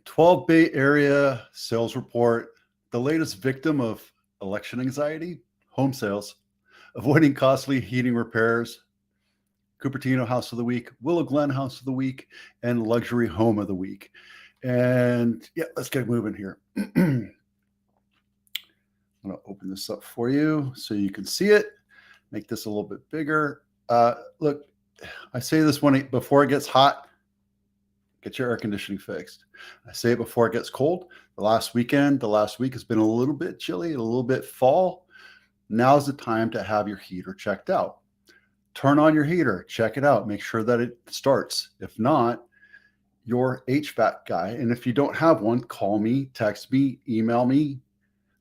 12 Bay Area sales report. The latest victim of election anxiety, home sales, avoiding costly heating repairs, Cupertino House of the Week, Willow Glen House of the Week, and Luxury Home of the Week. And yeah, let's get moving here. I'm going to open this up for you so you can see it. Make this a little bit bigger. Look, I say this before it gets hot, get your air conditioning fixed. I say it before it gets cold. The last week has been a little bit chilly, a little bit fall. Now's the time to have your heater checked out. Turn on your heater, check it out, make sure that it starts. If not, your HVAC guy, and if you don't have one, call me, text me, email me,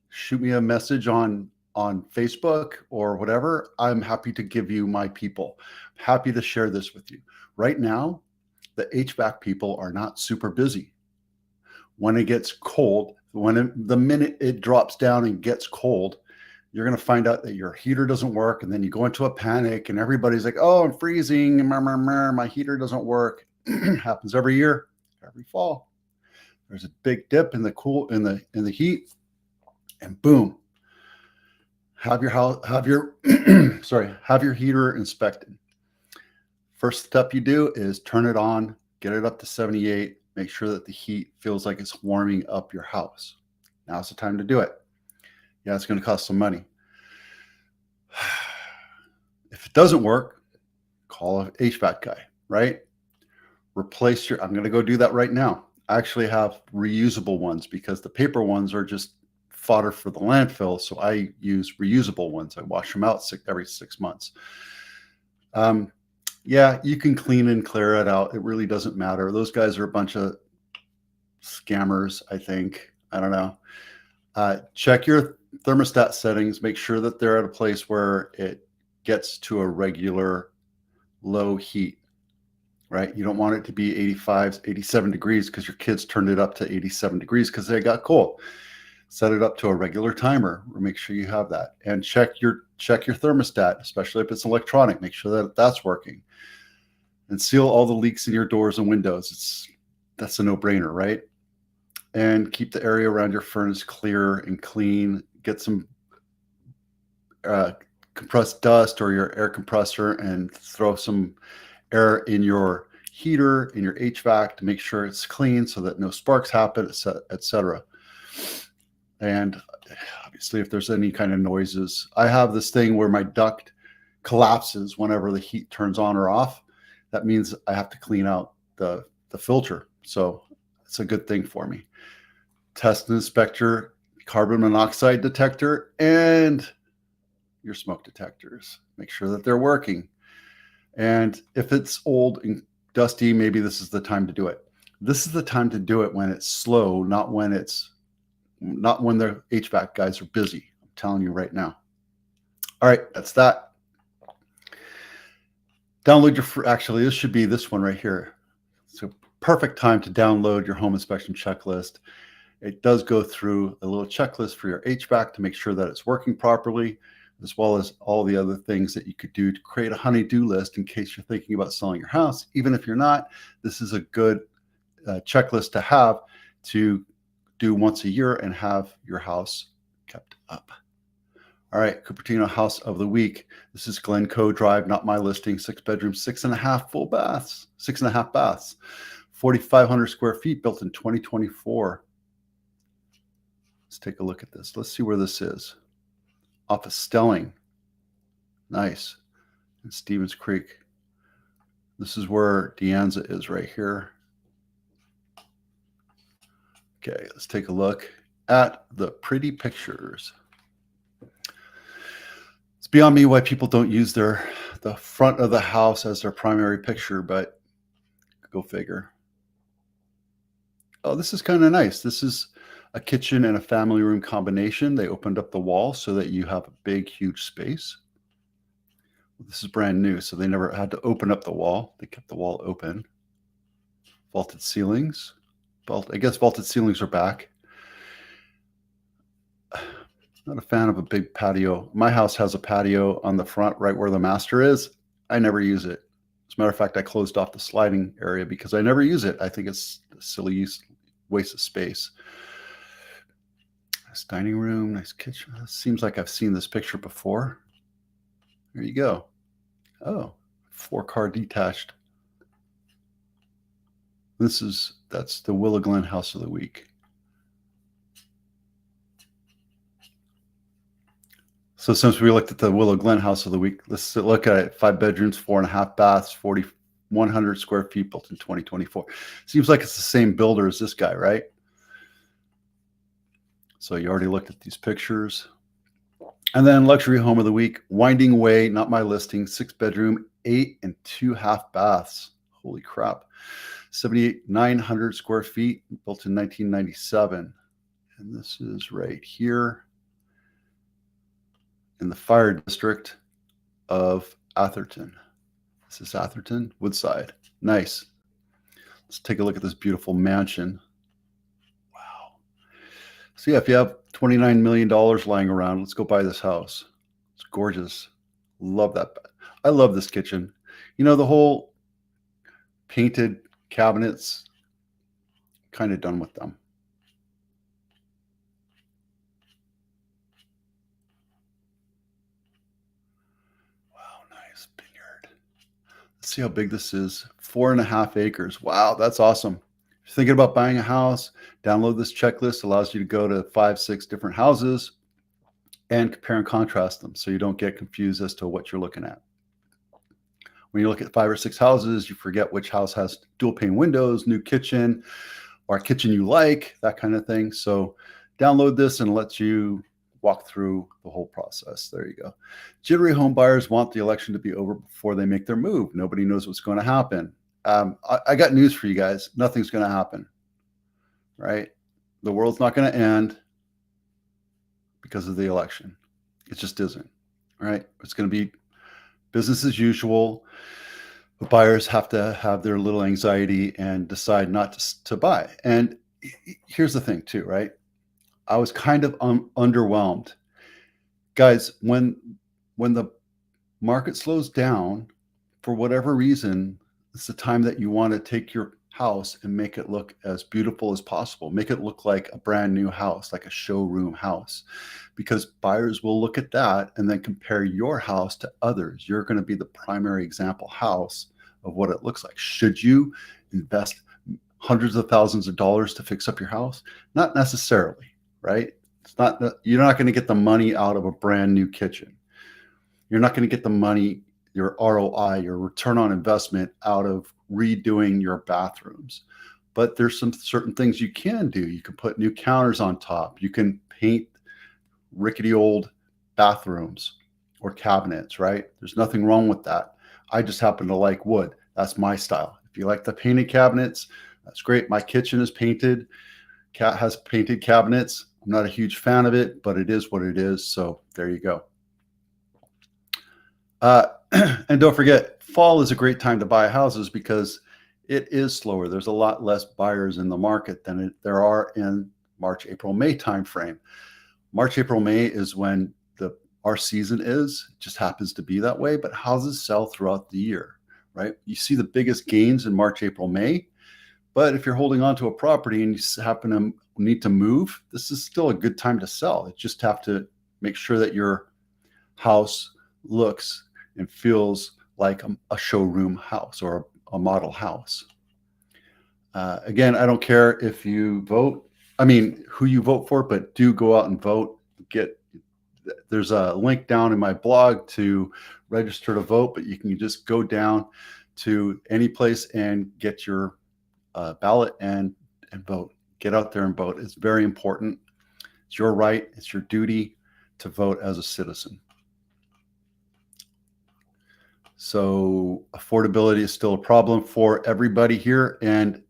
shoot me a message on Facebook or whatever. I'm happy to give you my people. Happy to share this with you. Right now, the HVAC people are not super busy. When it gets cold, the minute it drops down and gets cold, you're going to find out that your heater doesn't work, and then you go into a panic, and everybody's like, "Oh, I'm freezing. My heater doesn't work." Happens every year, every fall. There's a big dip in the heat, and boom. Have your heater inspected. First step you do is turn it on, get it up to 78, make sure that the heat feels like it's warming up your house. Now's the time to do it. Yeah, it's going to cost some money. If it doesn't work, call an HVAC guy, right? I'm going to go do that right now. I actually have reusable ones because the paper ones are just fodder for the landfill. So I use reusable ones. I wash them out every 6 months. Yeah, you can clean and clear it out. It really doesn't matter. Those guys are a bunch of scammers, I think. I don't know. Check your thermostat settings. Make sure that they're at a place where it gets to a regular low heat, right? You don't want it to be 85, 87 degrees because your kids turned it up to 87 degrees because they got cold. Set it up to a regular timer, or make sure you have that. And check your thermostat, especially if it's electronic. Make sure that that's working. And seal all the leaks in your doors and windows. That's a no-brainer, right? And keep the area around your furnace clear and clean. Get some compressed dust or your air compressor and throw some air in your heater, in your HVAC to make sure it's clean so that no sparks happen, etc. And obviously, if there's any kind of noises, I have this thing where my duct collapses whenever the heat turns on or off. That means I have to clean out the filter. So it's a good thing for me. Test and inspect your carbon monoxide detector and your smoke detectors. Make sure that they're working. And if it's old and dusty, maybe this is the time to do it. This is the time to do it when it's slow, not when the HVAC guys are busy. I'm telling you right now. All right, that's that. Download actually, this should be this one right here. It's a perfect time to download your home inspection checklist. It does go through a little checklist for your HVAC to make sure that it's working properly, as well as all the other things that you could do to create a honey-do list in case you're thinking about selling your house. Even if you're not, this is a good checklist to have to do once a year and have your house kept up. All right, Cupertino House of the Week. This is Glen Drive, not my listing. 6 bedrooms, 6.5 full baths, 6.5 baths, 4,500 square feet, built in 2024. Let's take a look at this. Let's see where this is. Off of Stelling. Nice. And Stevens Creek. This is where Deanza is right here. Okay, let's take a look at the pretty pictures. It's beyond me why people don't use the front of the house as their primary picture, but go figure. Oh, this is kind of nice. This is a kitchen and a family room combination. They opened up the wall so that you have a big, huge space. This is brand new, so they never had to open up the wall. They kept the wall open. Vaulted ceilings. I guess vaulted ceilings are back. Not a fan of a big patio. My house has a patio on the front, right where the master is. I never use it. As a matter of fact, I closed off the sliding area because I never use it. I think it's a silly waste of space. Nice dining room, nice kitchen. Seems like I've seen this picture before. There you go. Oh, 4-car detached. That's the Willow Glen House of the Week. So since we looked at the Willow Glen House of the Week, let's look at it. 5 bedrooms, 4.5 baths, 4,100 square feet, built in 2024. Seems like it's the same builder as this guy, right? So you already looked at these pictures. And then luxury home of the week, Winding Way, not my listing, 6 bedroom, 8 and 2 half baths. Holy crap. 7,900 square feet, built in 1997. And this is right here in the fire district of Atherton. This is Atherton, Woodside. Nice. Let's take a look at this beautiful mansion. Wow. So yeah, if you have $29 million lying around, let's go buy this house. It's gorgeous. Love that. I love this kitchen. You know, the whole painted cabinets, kind of done with them. Wow, nice vineyard. Let's see how big this is. 4.5 acres. Wow, that's awesome. If you're thinking about buying a house, download this checklist. Allows you to go to 5, 6 different houses and compare and contrast them so you don't get confused as to what you're looking at. When you look at 5 or 6 houses, you forget which house has dual pane windows, new kitchen, or a kitchen you like, that kind of thing. So download this and let you walk through the whole process. There you go. Jittery home buyers want the election to be over before they make their move. Nobody knows what's going to happen. I got news for you guys. Nothing's going to happen, right? The world's not going to end because of the election. It just isn't, right? It's going to be business as usual. The buyers have to have their little anxiety and decide not to buy. And here's the thing too, right? I was kind of underwhelmed. Guys, when the market slows down, for whatever reason, it's the time that you want to take your house and make it look as beautiful as possible. Make it look like a brand new house, like a showroom house, because buyers will look at that and then compare your house to others. You're going to be the primary example house of what it looks like. Should you invest hundreds of thousands of dollars to fix up your house? Not necessarily, right? You're not going to get the money out of a brand new kitchen. You're not going to get the money, your ROI, your return on investment, out of redoing your bathrooms. But there's some certain things you can do. You can put new counters on top. You can paint rickety old bathrooms or cabinets, right? There's nothing wrong with that. I just happen to like wood. That's my style. If you like the painted cabinets, that's great. My kitchen is painted. Cat has painted cabinets. I'm not a huge fan of it, but it is what it is. So there you go. And don't forget, fall is a great time to buy houses because it is slower. There's a lot less buyers in the market than there are in March, April, May timeframe. March, April, May is when our season is. It just happens to be that way, but houses sell throughout the year, right? You see the biggest gains in March, April, May, but if you're holding on to a property and you happen to need to move, this is still a good time to sell. You just have to make sure that your house looks and feels like a showroom house or a model house. Again, I don't care if you vote, who you vote for, but do go out and vote. There's a link down in my blog to register to vote, but you can just go down to any place and get your ballot and vote. Get out there and vote. It's very important. It's your right. It's your duty to vote as a citizen. So affordability is still a problem for everybody here. And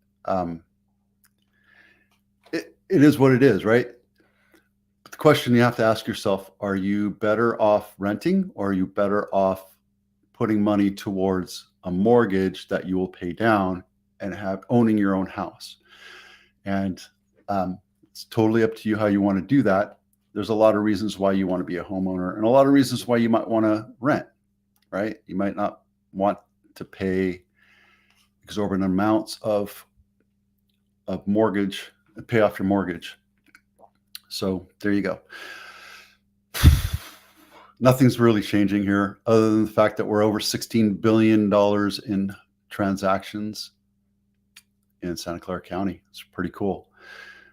it is what it is, right? But the question you have to ask yourself, are you better off renting, or are you better off putting money towards a mortgage that you will pay down and owning your own house? And it's totally up to you how you want to do that. There's a lot of reasons why you want to be a homeowner and a lot of reasons why you might want to rent, right? You might not want to pay exorbitant amounts of mortgage pay off your mortgage. So there you go. Nothing's really changing here other than the fact that we're over $16 billion in transactions in Santa Clara County. It's pretty cool.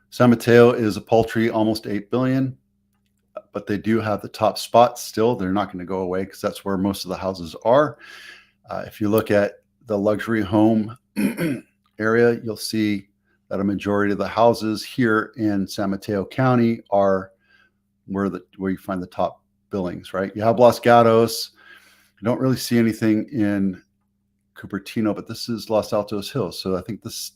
San Mateo is a paltry almost 8 billion, but they do have the top spot still. They're not going to go away because that's where most of the houses are. If you look at the luxury home area, you'll see that a majority of the houses here in San Mateo County are where you find the top billings, right? You have Los Gatos. You don't really see anything in Cupertino, but this is Los Altos Hills. So I think this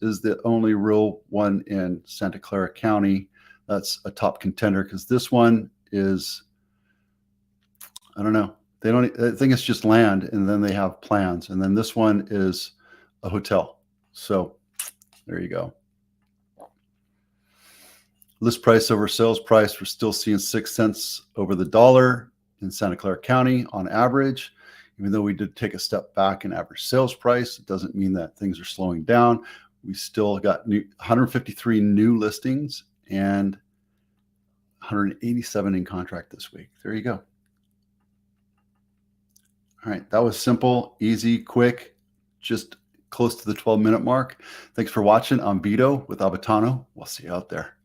is the only real one in Santa Clara County that's a top contender, because this one is, I don't know. I think it's just land, and then they have plans. And then this one is a hotel. So there you go. List price over sales price, we're still seeing 6 cents over the dollar in Santa Clara County on average. Even though we did take a step back in average sales price, it doesn't mean that things are slowing down. We still got 153 new listings and 187 in contract this week. There you go. All right, that was simple, easy, quick, just close to the 12-minute mark. Thanks for watching. I'm Vito with Abitano. We'll see you out there.